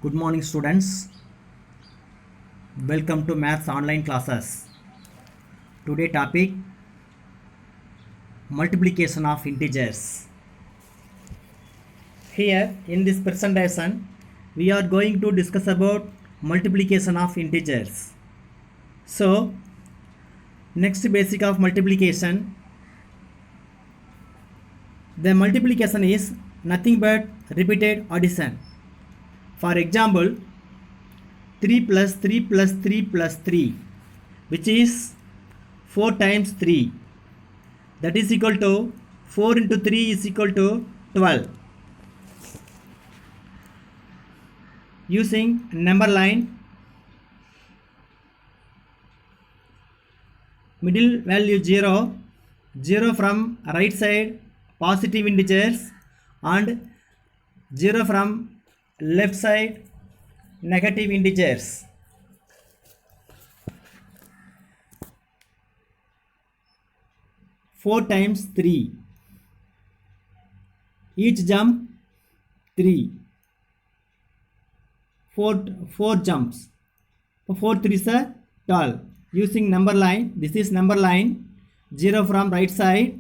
Good morning, students. Welcome to Maths online classes. Today topic multiplication of integers. Here in this presentation we are going to discuss about multiplication of integers. So next basic of multiplication. The multiplication is nothing but repeated addition. For example, 3 plus 3 plus 3 plus 3, which is 4 times 3, that is equal to 4 into 3 is equal to 12. Using number line, middle value 0, 0 from right side positive integers and 0 from left side negative integers. Four times 3, each jump 3, 4 jumps, 4 3s are 12. Using number line, this is number line, 0 from right side,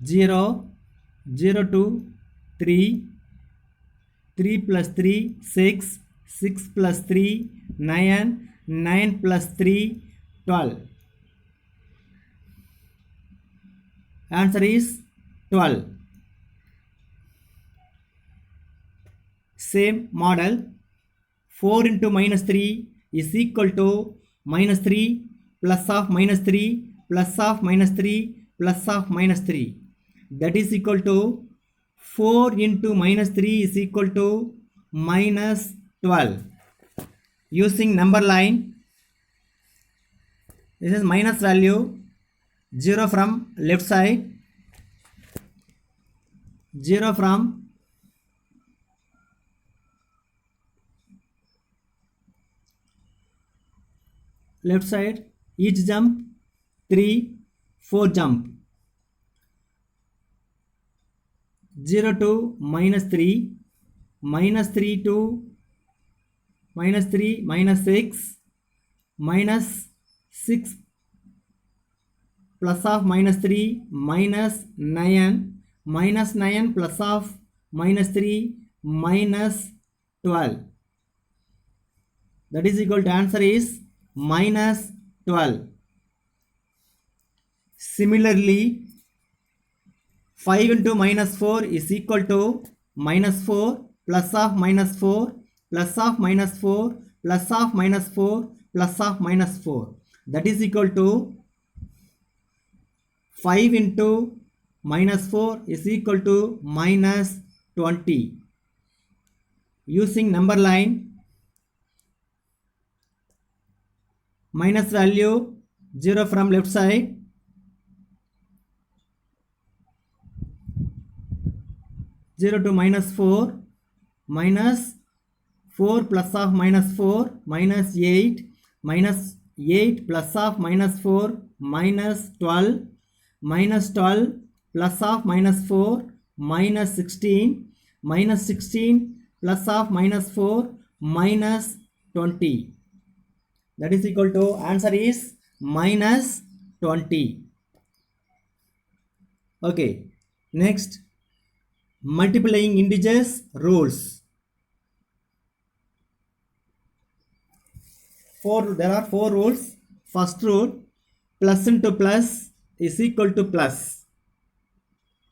0, 0 to 3, 3 plus 3, 6, 6 plus 3, 9, 9 plus 3, 12. Answer is 12. Same model, 4 into minus 3 is equal to minus 3 plus of minus 3 plus of minus 3 plus of minus 3. That is equal to 4 into minus 3 is equal to minus 12. Using number line, this is minus value, 0 from left side, 0 from left side, each jump 3, 4 jump, 0 to minus 3, minus 3 to minus 3, minus 6, minus 6 plus of minus 3, minus 9, minus 9 plus of minus 3, minus 12. That is equal to answer is minus 12. Similarly, 5 into minus 4 is equal to minus 4 plus of minus 4 plus of minus 4 plus of minus 4 plus of minus 4. That is equal to 5 into minus 4 is equal to minus 20. Using number line, minus value 0 from left side, 0 to minus 4, minus 4 plus of minus 4, minus 8, minus 8 plus of minus 4, minus 12, minus 12 plus of minus 4, minus 16, minus 16 plus of minus 4, minus 20. That is equal to, answer is minus 20. Okay, next, multiplying integers rules. There are 4 rules. First rule, plus into plus is equal to plus,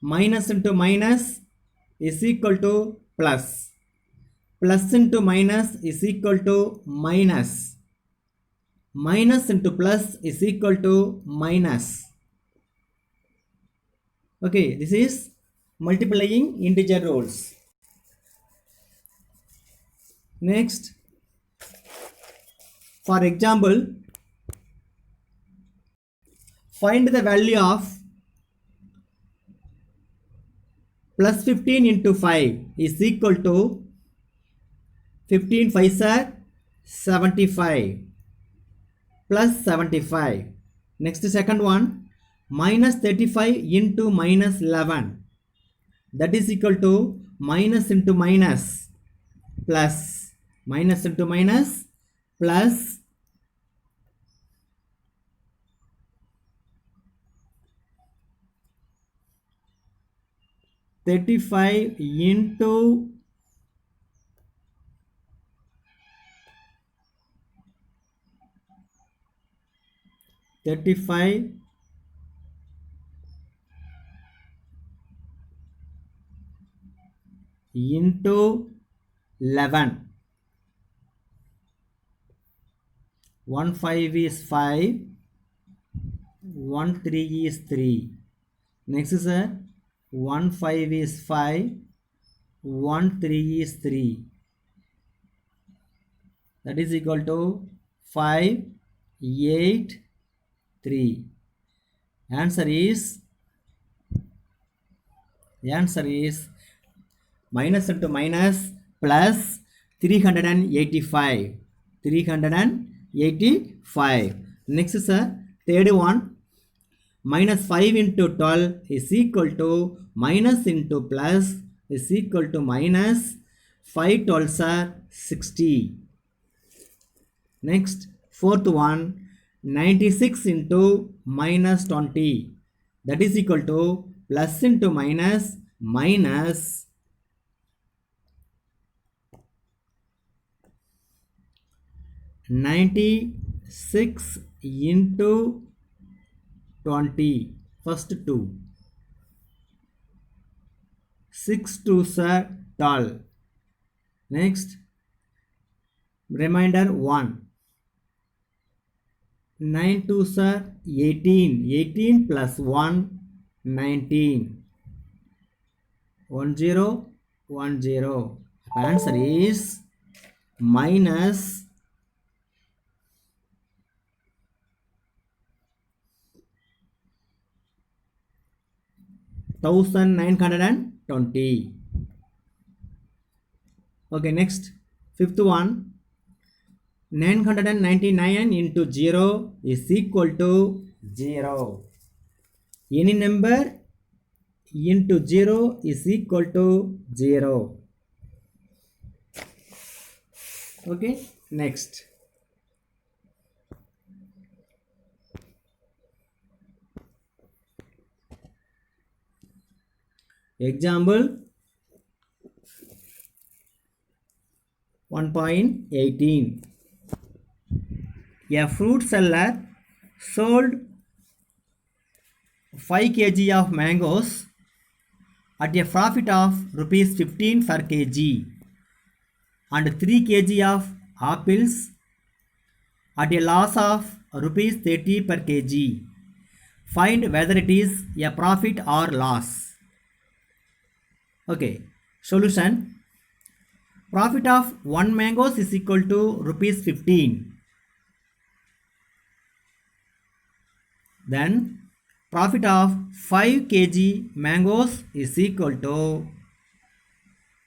minus into minus is equal to plus, plus into minus is equal to minus, minus into plus is equal to minus. Okay, this is multiplying integer rules. Next, for example, find the value of plus 15 into 5 is equal to 15 5s are 75 plus 75. Next, second one, minus 35 into minus 11, that is equal to minus into minus plus, minus into minus plus 35 into 35 into 11. 1 5 is 5, 1 3 is 3. Next is 1 5 is 5, 1 3 is 3. That is equal to 5 8 3. Answer is minus into minus plus 385. 385. Next is third one. Minus 5 into 12 is equal to minus into plus is equal to minus 5 12s are 60. Next, fourth one, 96 into minus 20, that is equal to plus into minus minus 96 into 20, first 2, 6 2s are 12. Next, remainder 1, 9 2s are 18, 18 plus 1, 19, 1 0 1 0. Answer is minus 1920. Okay, next, fifth one, 999 into 0 is equal to 0. Any number into 0 is equal to 0. Okay, next. Example 1.18. A fruit seller sold 5 kg of mangoes at a profit of rupees 15 per kg and 3 kg of apples at a loss of rupees 30 per kg. Find whether it is a profit or loss. Okay, solution. Profit of 1 mangoes is equal to rupees 15. Then profit of 5 kg mangoes is equal to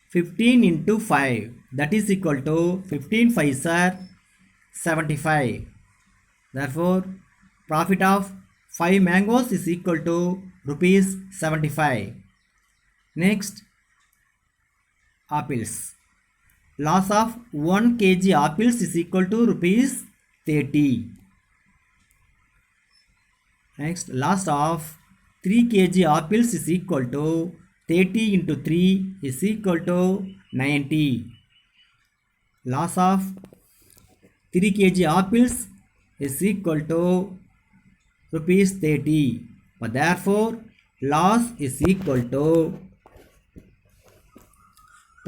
15 into 5. That is equal to 15 5s are 75. Therefore, profit of 5 mangoes is equal to rupees 75. Next, apples. Loss of 1 kg apples is equal to rupees 30. Next, loss of 3 kg apples is equal to 30 into 3 is equal to 90. Loss of 3 kg apples is equal to rupees 30. But therefore, loss is equal to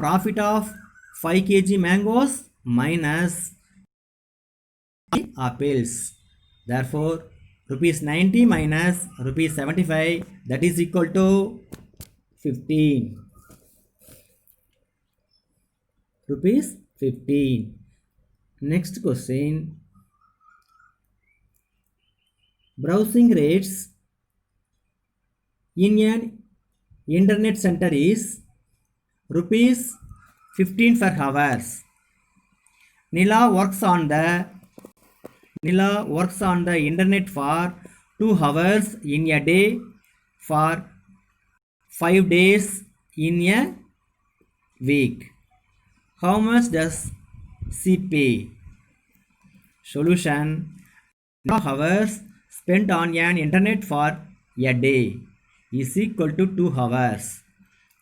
profit of 5 kg mangoes minus apples. Therefore, rupees 90 minus rupees 75, that is equal to 15. Rupees 15. Next question. Browsing rates in an internet center is rupees 15 per hours. Nila works on the internet for 2 hours in a day for 5 days in a week. How much does she pay? Solution: number of hours spent on an internet for a day is equal to 2 hours.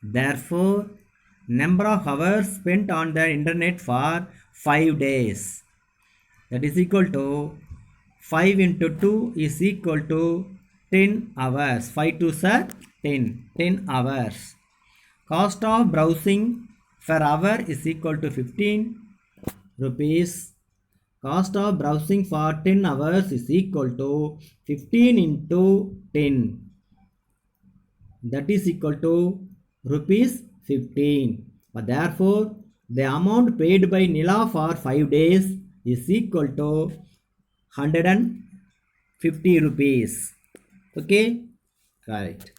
Therefore, number of hours spent on the internet for 5 days, that is equal to 5 into 2 is equal to 10 hours. 5 2s are 10 hours. Cost of browsing per hour is equal to 15 rupees. Cost of browsing for 10 hours is equal to 15 into 10, that is equal to rupees 15. Therefore, the amount paid by Nila for 5 days is equal to 150 rupees. Okay, right.